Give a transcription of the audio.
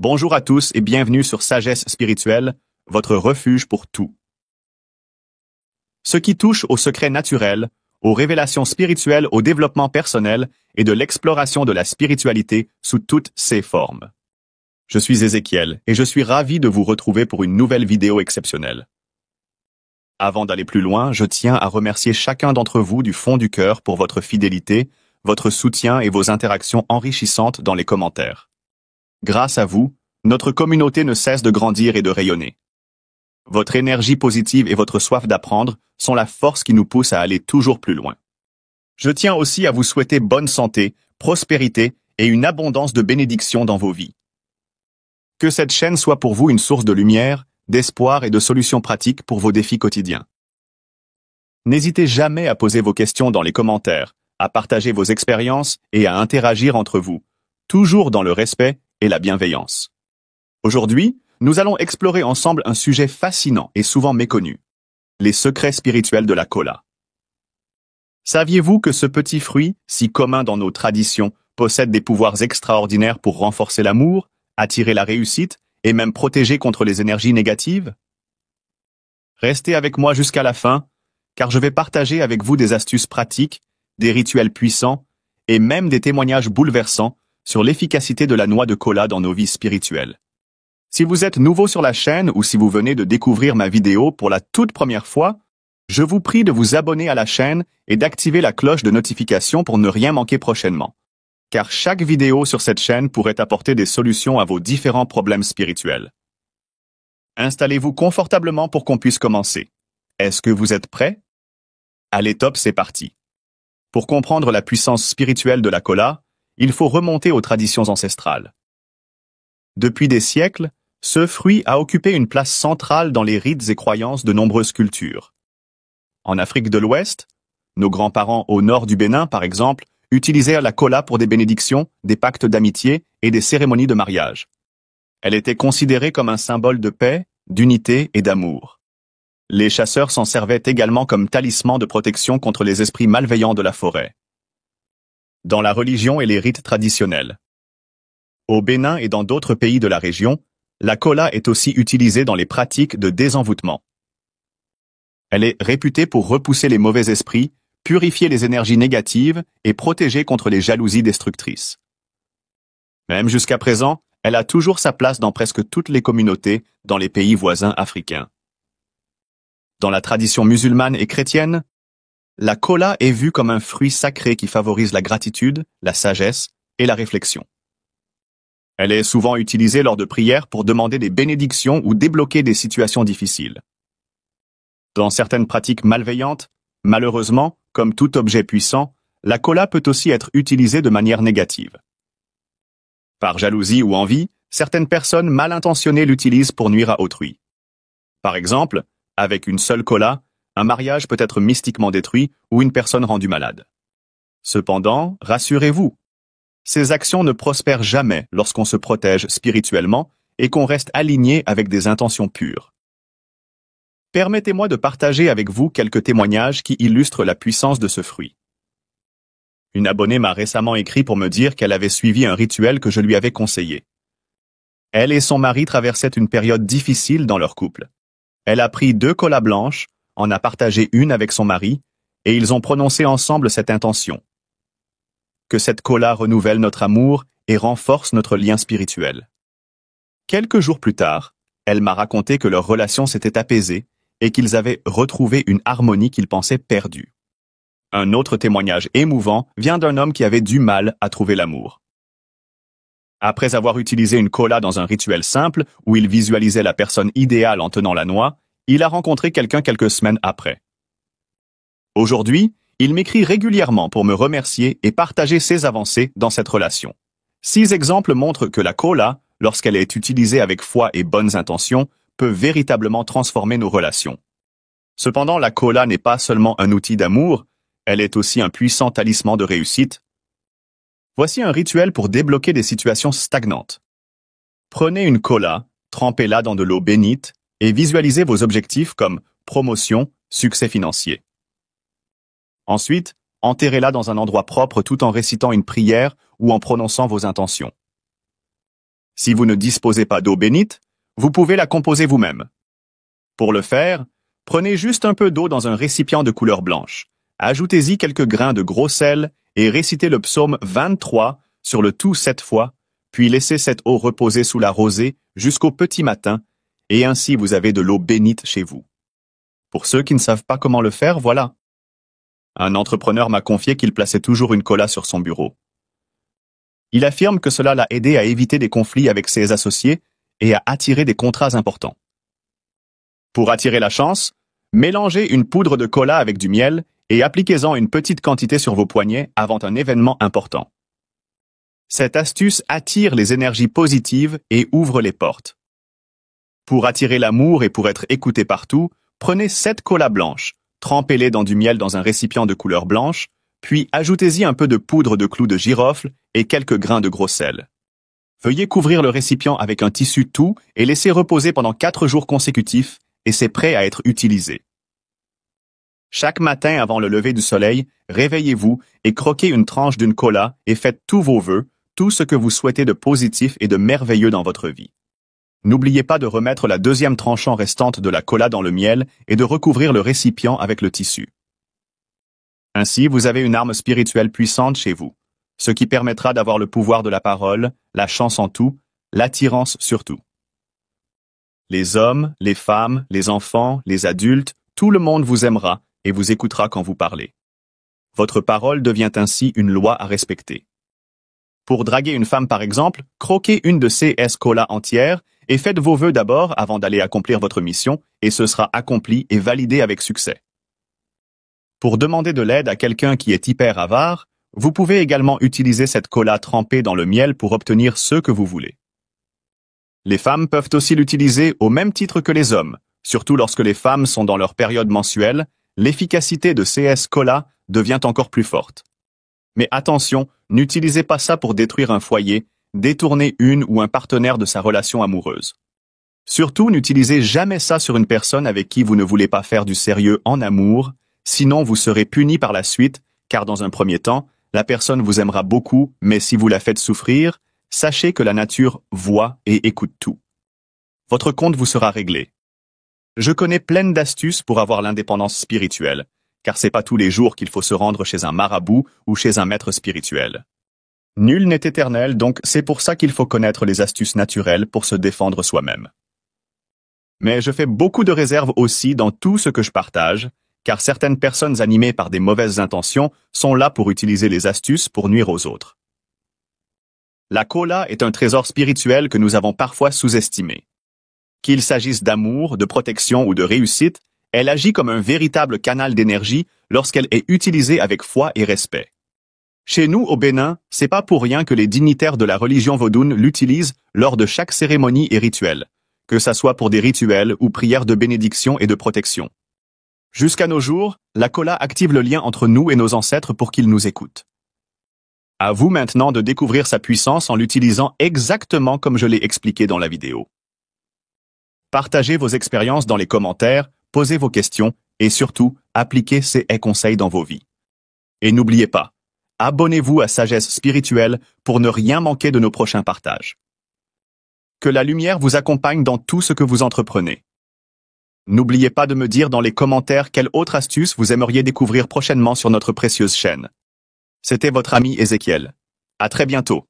Bonjour à tous et bienvenue sur Sagesse Spirituelle, votre refuge pour tout. Ce qui touche aux secrets naturels, aux révélations spirituelles, au développement personnel et de l'exploration de la spiritualité sous toutes ses formes. Je suis Ézéchiel et je suis ravi de vous retrouver pour une nouvelle vidéo exceptionnelle. Avant d'aller plus loin, je tiens à remercier chacun d'entre vous du fond du cœur pour votre fidélité, votre soutien et vos interactions enrichissantes dans les commentaires. Grâce à vous, notre communauté ne cesse de grandir et de rayonner. Votre énergie positive et votre soif d'apprendre sont la force qui nous pousse à aller toujours plus loin. Je tiens aussi à vous souhaiter bonne santé, prospérité et une abondance de bénédictions dans vos vies. Que cette chaîne soit pour vous une source de lumière, d'espoir et de solutions pratiques pour vos défis quotidiens. N'hésitez jamais à poser vos questions dans les commentaires, à partager vos expériences et à interagir entre vous, toujours dans le respect et la bienveillance. Aujourd'hui, nous allons explorer ensemble un sujet fascinant et souvent méconnu, les secrets spirituels de la cola. Saviez-vous que ce petit fruit, si commun dans nos traditions, possède des pouvoirs extraordinaires pour renforcer l'amour, attirer la réussite et même protéger contre les énergies négatives? Restez avec moi jusqu'à la fin, car je vais partager avec vous des astuces pratiques, des rituels puissants et même des témoignages bouleversants sur l'efficacité de la noix de cola dans nos vies spirituelles. Si vous êtes nouveau sur la chaîne ou si vous venez de découvrir ma vidéo pour la toute première fois, je vous prie de vous abonner à la chaîne et d'activer la cloche de notification pour ne rien manquer prochainement, car chaque vidéo sur cette chaîne pourrait apporter des solutions à vos différents problèmes spirituels. Installez-vous confortablement pour qu'on puisse commencer. Est-ce que vous êtes prêts? Allez top, c'est parti. Pour comprendre la puissance spirituelle de la cola, il faut remonter aux traditions ancestrales. Depuis des siècles, ce fruit a occupé une place centrale dans les rites et croyances de nombreuses cultures. En Afrique de l'Ouest, nos grands-parents au nord du Bénin, par exemple, utilisèrent la cola pour des bénédictions, des pactes d'amitié et des cérémonies de mariage. Elle était considérée comme un symbole de paix, d'unité et d'amour. Les chasseurs s'en servaient également comme talisman de protection contre les esprits malveillants de la forêt. Dans la religion et les rites traditionnels. Au Bénin et dans d'autres pays de la région, la cola est aussi utilisée dans les pratiques de désenvoûtement. Elle est réputée pour repousser les mauvais esprits, purifier les énergies négatives et protéger contre les jalousies destructrices. Même jusqu'à présent, elle a toujours sa place dans presque toutes les communautés dans les pays voisins africains. Dans la tradition musulmane et chrétienne, la cola est vue comme un fruit sacré qui favorise la gratitude, la sagesse et la réflexion. Elle est souvent utilisée lors de prières pour demander des bénédictions ou débloquer des situations difficiles. Dans certaines pratiques malveillantes, malheureusement, comme tout objet puissant, la cola peut aussi être utilisée de manière négative. Par jalousie ou envie, certaines personnes mal intentionnées l'utilisent pour nuire à autrui. Par exemple, avec une seule cola, un mariage peut être mystiquement détruit ou une personne rendue malade. Cependant, rassurez-vous, ces actions ne prospèrent jamais lorsqu'on se protège spirituellement et qu'on reste aligné avec des intentions pures. Permettez-moi de partager avec vous quelques témoignages qui illustrent la puissance de ce fruit. Une abonnée m'a récemment écrit pour me dire qu'elle avait suivi un rituel que je lui avais conseillé. Elle et son mari traversaient une période difficile dans leur couple. Elle a pris 2 colas blanches, en a partagé une avec son mari, et ils ont prononcé ensemble cette intention. Que cette cola renouvelle notre amour et renforce notre lien spirituel. Quelques jours plus tard, elle m'a raconté que leur relation s'était apaisée et qu'ils avaient retrouvé une harmonie qu'ils pensaient perdue. Un autre témoignage émouvant vient d'un homme qui avait du mal à trouver l'amour. Après avoir utilisé une cola dans un rituel simple où il visualisait la personne idéale en tenant la noix, il a rencontré quelqu'un quelques semaines après. Aujourd'hui, il m'écrit régulièrement pour me remercier et partager ses avancées dans cette relation. 6 exemples montrent que la cola, lorsqu'elle est utilisée avec foi et bonnes intentions, peut véritablement transformer nos relations. Cependant, la cola n'est pas seulement un outil d'amour, elle est aussi un puissant talisman de réussite. Voici un rituel pour débloquer des situations stagnantes. Prenez une cola, trempez-la dans de l'eau bénite et visualisez vos objectifs comme promotion, succès financier. Ensuite, enterrez-la dans un endroit propre tout en récitant une prière ou en prononçant vos intentions. Si vous ne disposez pas d'eau bénite, vous pouvez la composer vous-même. Pour le faire, prenez juste un peu d'eau dans un récipient de couleur blanche. Ajoutez-y quelques grains de gros sel et récitez le psaume 23 sur le tout 7 fois, puis laissez cette eau reposer sous la rosée jusqu'au petit matin, et ainsi vous avez de l'eau bénite chez vous. Pour ceux qui ne savent pas comment le faire, voilà. Un entrepreneur m'a confié qu'il plaçait toujours une cola sur son bureau. Il affirme que cela l'a aidé à éviter des conflits avec ses associés et à attirer des contrats importants. Pour attirer la chance, mélangez une poudre de cola avec du miel et appliquez-en une petite quantité sur vos poignets avant un événement important. Cette astuce attire les énergies positives et ouvre les portes. Pour attirer l'amour et pour être écouté partout, prenez 7 colas blanches, trempez-les dans du miel dans un récipient de couleur blanche, puis ajoutez-y un peu de poudre de clous de girofle et quelques grains de gros sel. Veuillez couvrir le récipient avec un tissu tout et laisser reposer pendant 4 jours consécutifs et c'est prêt à être utilisé. Chaque matin avant le lever du soleil, réveillez-vous et croquez une tranche d'une cola et faites tous vos vœux, tout ce que vous souhaitez de positif et de merveilleux dans votre vie. N'oubliez pas de remettre la deuxième tranchant restante de la cola dans le miel et de recouvrir le récipient avec le tissu. Ainsi, vous avez une arme spirituelle puissante chez vous, ce qui permettra d'avoir le pouvoir de la parole, la chance en tout, l'attirance surtout. Les hommes, les femmes, les enfants, les adultes, tout le monde vous aimera et vous écoutera quand vous parlez. Votre parole devient ainsi une loi à respecter. Pour draguer une femme par exemple, croquez une de ces cola entières et faites vos vœux d'abord avant d'aller accomplir votre mission et ce sera accompli et validé avec succès. Pour demander de l'aide à quelqu'un qui est hyper avare, vous pouvez également utiliser cette cola trempée dans le miel pour obtenir ce que vous voulez. Les femmes peuvent aussi l'utiliser au même titre que les hommes, surtout lorsque les femmes sont dans leur période mensuelle, l'efficacité de CS Cola devient encore plus forte. Mais attention, n'utilisez pas ça pour détruire un foyer, détourner une ou un partenaire de sa relation amoureuse. Surtout, n'utilisez jamais ça sur une personne avec qui vous ne voulez pas faire du sérieux en amour, sinon vous serez puni par la suite, car dans un premier temps, la personne vous aimera beaucoup, mais si vous la faites souffrir, sachez que la nature voit et écoute tout. Votre compte vous sera réglé. Je connais plein d'astuces pour avoir l'indépendance spirituelle, car c'est pas tous les jours qu'il faut se rendre chez un marabout ou chez un maître spirituel. Nul n'est éternel, donc c'est pour ça qu'il faut connaître les astuces naturelles pour se défendre soi-même. Mais je fais beaucoup de réserves aussi dans tout ce que je partage, car certaines personnes animées par des mauvaises intentions sont là pour utiliser les astuces pour nuire aux autres. La cola est un trésor spirituel que nous avons parfois sous-estimé. Qu'il s'agisse d'amour, de protection ou de réussite, elle agit comme un véritable canal d'énergie lorsqu'elle est utilisée avec foi et respect. Chez nous, au Bénin, c'est pas pour rien que les dignitaires de la religion vaudoune l'utilisent lors de chaque cérémonie et rituel, que ça soit pour des rituels ou prières de bénédiction et de protection. Jusqu'à nos jours, la cola active le lien entre nous et nos ancêtres pour qu'ils nous écoutent. À vous maintenant de découvrir sa puissance en l'utilisant exactement comme je l'ai expliqué dans la vidéo. Partagez vos expériences dans les commentaires, posez vos questions et surtout, appliquez ces conseils dans vos vies. Et n'oubliez pas, abonnez-vous à Sagesse Spirituelle pour ne rien manquer de nos prochains partages. Que la lumière vous accompagne dans tout ce que vous entreprenez. N'oubliez pas de me dire dans les commentaires quelle autre astuce vous aimeriez découvrir prochainement sur notre précieuse chaîne. C'était votre ami Ézéchiel. À très bientôt.